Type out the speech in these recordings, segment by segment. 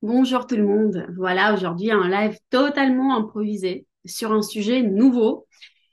Bonjour tout le monde. Voilà, aujourd'hui un live totalement improvisé sur un sujet nouveau.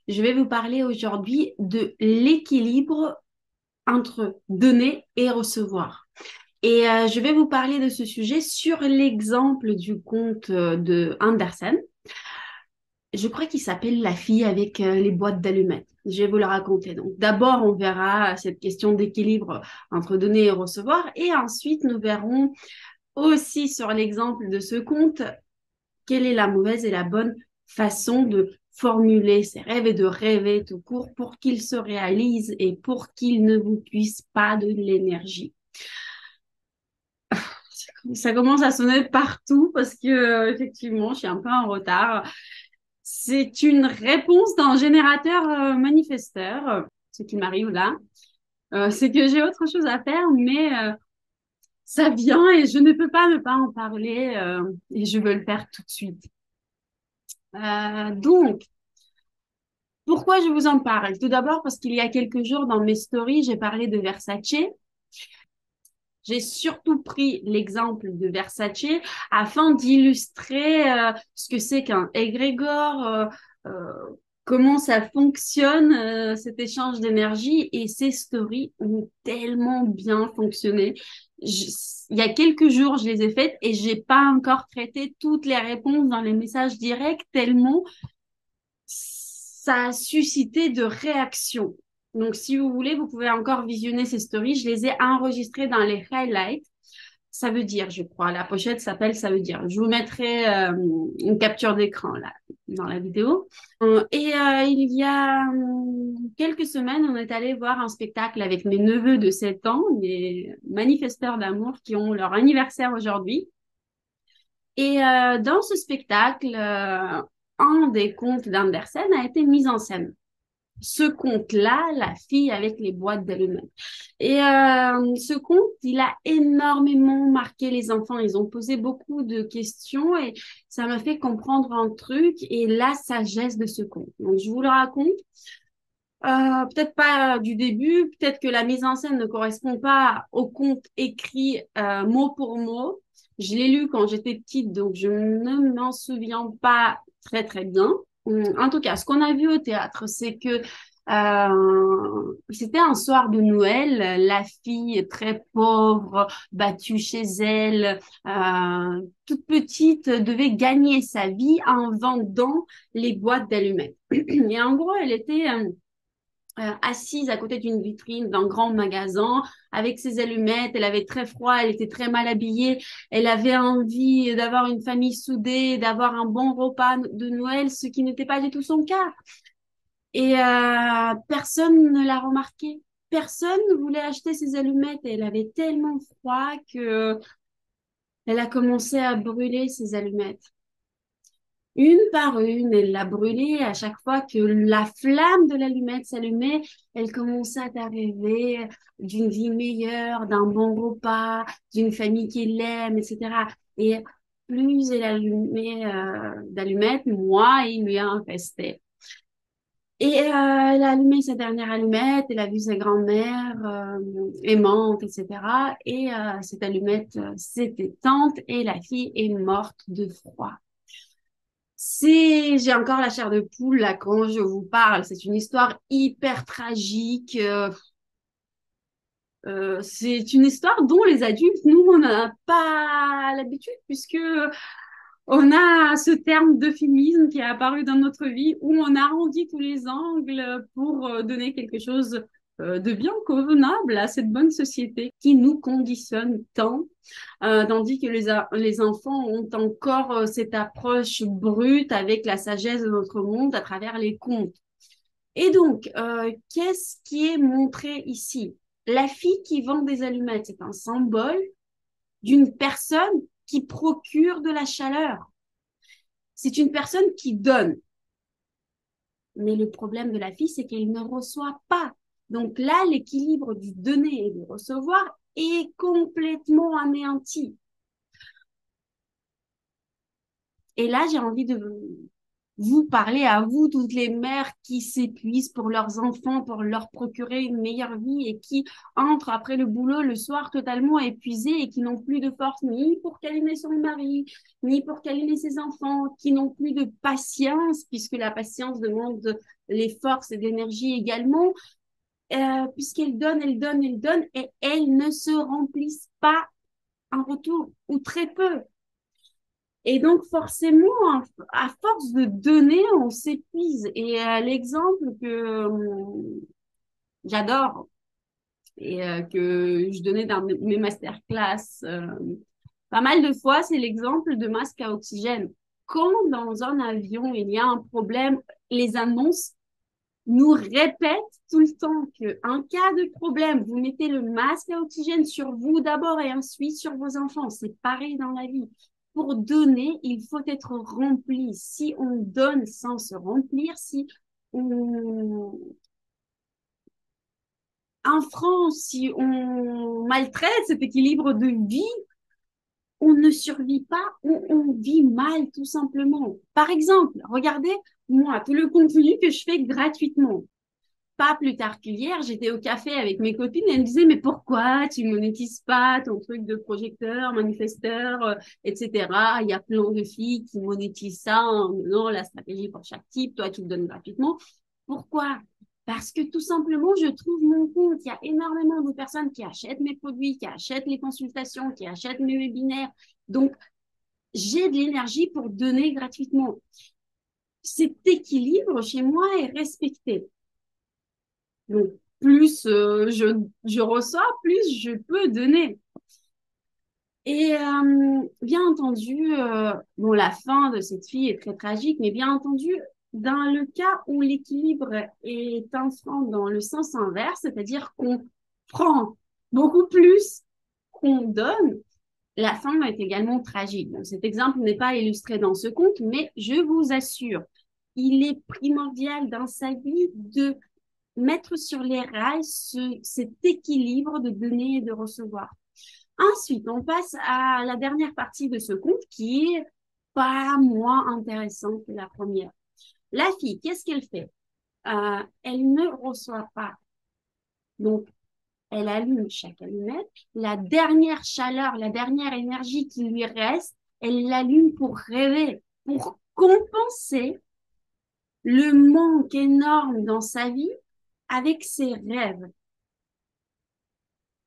Je vais vous parler aujourd'hui de l'équilibre entre donner et recevoir. Je vais vous parler de ce sujet sur l'exemple du conte de Andersen. Je crois qu'il s'appelle La fille avec les boîtes d'allumettes. Je vais vous le raconter. Donc, d'abord, on verra cette question d'équilibre entre donner et recevoir. Et ensuite, nous verrons aussi sur l'exemple de ce conte quelle est la mauvaise et la bonne façon de formuler ses rêves et de rêver tout court pour qu'ils se réalisent et pour qu'ils ne vous puissent pas de l'énergie. Ça commence à sonner partout parce que effectivement, je suis un peu en retard. C'est une réponse d'un générateur manifesteur, ce qui m'arrive là. C'est que j'ai autre chose à faire, mais ça vient et je ne peux pas ne pas en parler et je veux le faire tout de suite. Donc, pourquoi je vous en parle? Tout d'abord parce qu'il y a quelques jours dans mes stories, j'ai parlé de Versace. J'ai surtout pris l'exemple de Versace afin d'illustrer ce que c'est qu'un égrégore, euh, comment ça fonctionne, cet échange d'énergie. Et ces stories ont tellement bien fonctionné. Il y a quelques jours, je les ai faites et j'ai pas encore traité toutes les réponses dans les messages directs tellement ça a suscité de réactions. Donc, si vous voulez, vous pouvez encore visionner ces stories. Je les ai enregistrées dans les highlights. Ça veut dire, je crois. La pochette s'appelle Ça veut dire. Je vous mettrai une capture d'écran là dans la vidéo. Il y a quelques semaines, on est allé voir un spectacle avec mes neveux de 7 ans, des manifesteurs d'amour qui ont leur anniversaire aujourd'hui. Dans ce spectacle, un des contes d'Andersen a été mis en scène. Ce conte-là, La fille avec les boîtes d'allumettes. Ce conte, il a énormément marqué les enfants. Ils ont posé beaucoup de questions et ça m'a fait comprendre un truc et la sagesse de ce conte. Donc, je vous le raconte. Peut-être pas du début, peut-être que la mise en scène ne correspond pas au conte écrit mot pour mot. Je l'ai lu quand j'étais petite, donc je ne m'en souviens pas très très bien. En tout cas, ce qu'on a vu au théâtre, c'est que c'était un soir de Noël. La fille très pauvre, battue chez elle, toute petite, devait gagner sa vie en vendant les boîtes d'allumettes. Et en gros, elle était assise à côté d'une vitrine d'un grand magasin avec ses allumettes. Elle avait très froid, elle était très mal habillée. Elle avait envie d'avoir une famille soudée, d'avoir un bon repas de Noël, ce qui n'était pas du tout son cas. Personne ne l'a remarqué. Personne ne voulait acheter ses allumettes. Et elle avait tellement froid que elle a commencé à brûler ses allumettes. Une par une, elle l'a brûlée. À chaque fois que la flamme de l'allumette s'allumait, elle commençait à rêver d'une vie meilleure, d'un bon repas, d'une famille qui l'aime, etc. Et plus elle allumait d'allumettes, moins il lui en restait. Elle a allumé sa dernière allumette, elle a vu sa grand-mère aimante, etc. Cette allumette s'est éteinte et la fille est morte de froid. J'ai encore la chair de poule là quand je vous parle. C'est une histoire hyper tragique. C'est une histoire dont les adultes, nous, on n'a pas l'habitude puisque on a ce terme d'euphémisme qui est apparu dans notre vie où on arrondit tous les angles pour donner quelque chose de bien convenable à cette bonne société qui nous conditionne tant, tandis que les enfants ont encore cette approche brute avec la sagesse de notre monde à travers les contes. Et donc, qu'est-ce qui est montré ici? La fille qui vend des allumettes, c'est un symbole d'une personne qui procure de la chaleur. C'est une personne qui donne. Mais le problème de la fille, c'est qu'elle ne reçoit pas. Donc là, l'équilibre du donner et du recevoir est complètement anéanti. Et là, j'ai envie vous parlez à vous, toutes les mères qui s'épuisent pour leurs enfants, pour leur procurer une meilleure vie et qui entrent après le boulot le soir totalement épuisées et qui n'ont plus de force ni pour câliner son mari, ni pour câliner ses enfants, qui n'ont plus de patience, puisque la patience demande les forces et l'énergie également, puisqu'elles donnent, elles donnent, elles donnent et elles ne se remplissent pas en retour ou très peu. Et donc, forcément, à force de donner, on s'épuise. Et l'exemple que j'adore et que je donnais dans mes masterclass pas mal de fois, c'est l'exemple de masque à oxygène. Quand dans un avion, il y a un problème, les annonces nous répètent tout le temps qu'en cas de problème, vous mettez le masque à oxygène sur vous d'abord et ensuite sur vos enfants. C'est pareil dans la vie. Pour donner, il faut être rempli. Si on donne sans se remplir, si on... En France, si on maltraite cet équilibre de vie, on ne survit pas ou on vit mal tout simplement. Par exemple, regardez, moi, tout le contenu que je fais gratuitement. Pas plus tard qu'hier, j'étais au café avec mes copines et elles me disaient, mais pourquoi tu monétises pas ton truc de projecteur, manifesteur, etc. Il y a plein de filles qui monétisent ça en donnant la stratégie pour chaque type, toi tu le donnes gratuitement. Pourquoi? Parce que tout simplement, je trouve mon compte. Il y a énormément de personnes qui achètent mes produits, qui achètent les consultations, qui achètent mes webinaires. Donc, j'ai de l'énergie pour donner gratuitement. Cet équilibre chez moi est respecté. Donc, plus je reçois, plus je peux donner. Et bien entendu, bon, la fin de cette fille est très tragique, mais bien entendu, dans le cas où l'équilibre est enfant dans le sens inverse, c'est-à-dire qu'on prend beaucoup plus qu'on donne, la fin est également tragique. Donc, cet exemple n'est pas illustré dans ce conte, mais je vous assure, il est primordial dans sa vie de mettre sur les rails cet équilibre de donner et de recevoir. Ensuite, on passe à la dernière partie de ce conte qui est pas moins intéressante que la première. La fille, qu'est-ce qu'elle fait? Elle ne reçoit pas. Donc, elle allume chaque allumette. La dernière chaleur, la dernière énergie qui lui reste, elle l'allume pour rêver, pour compenser le manque énorme dans sa vie avec ses rêves.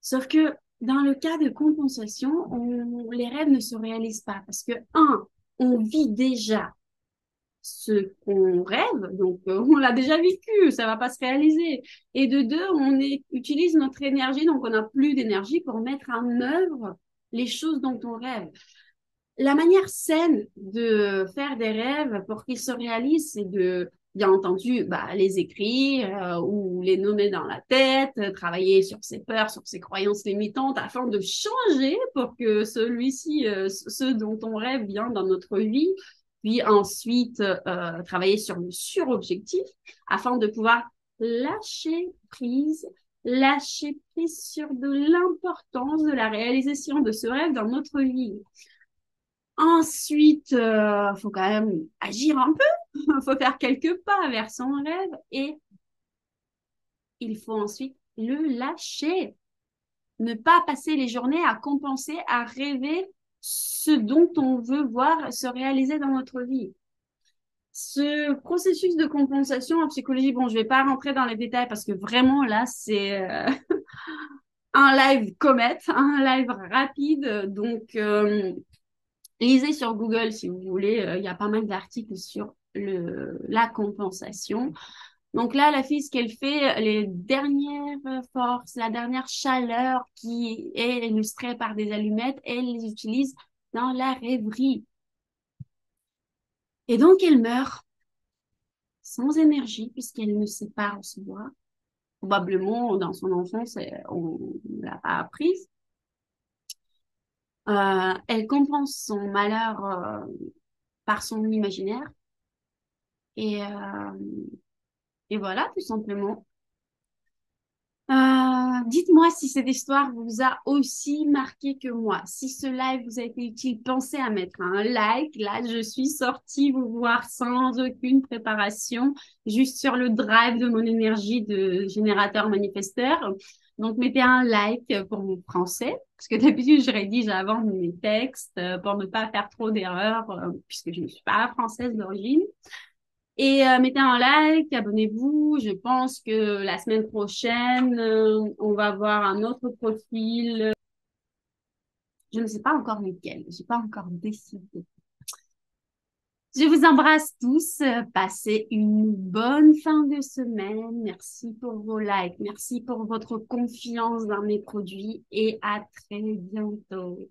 Sauf que dans le cas de compensation, les rêves ne se réalisent pas parce que, un, on vit déjà ce qu'on rêve, donc on l'a déjà vécu, ça va pas se réaliser. Et de deux, utilise notre énergie, donc on n'a plus d'énergie pour mettre en œuvre les choses dont on rêve. La manière saine de faire des rêves pour qu'ils se réalisent, c'est de, bien entendu, bah, les écrire ou les nommer dans la tête, travailler sur ses peurs, sur ses croyances limitantes afin de changer pour que celui-ci, ce dont on rêve bien dans notre vie, puis ensuite travailler sur le surobjectif afin de pouvoir lâcher prise sur de l'importance de la réalisation de ce rêve dans notre vie. Ensuite, faut quand même agir un peu, faut faire quelques pas vers son rêve et il faut ensuite le lâcher. Ne pas passer les journées à compenser, à rêver ce dont on veut voir se réaliser dans notre vie. Ce processus de compensation en psychologie, bon, je vais pas rentrer dans les détails parce que vraiment là, c'est un live comète, un live rapide. Donc, lisez sur Google si vous voulez, il y a pas mal d'articles sur la compensation. Donc là, la fille, ce qu'elle fait, les dernières forces, la dernière chaleur qui est illustrée par des allumettes, elle les utilise dans la rêverie. Et donc, elle meurt sans énergie puisqu'elle ne sait pas recevoir. Probablement, dans son enfance, on ne l'a pas apprise. Elle compense son malheur par son imaginaire. Et, et voilà, tout simplement. Dites-moi si cette histoire vous a aussi marqué que moi. Si ce live vous a été utile, pensez à mettre un like. Là, je suis sortie vous voir sans aucune préparation, juste sur le drive de mon énergie de générateur manifesteur. Donc, mettez un like pour mon français, parce que d'habitude, je rédige avant mes textes pour ne pas faire trop d'erreurs, puisque je ne suis pas française d'origine. Et mettez un like, abonnez-vous. Je pense que la semaine prochaine, on va voir un autre profil. Je ne sais pas encore lequel. J'ai pas encore décidé. Je vous embrasse tous. Passez une bonne fin de semaine. Merci pour vos likes. Merci pour votre confiance dans mes produits et à très bientôt.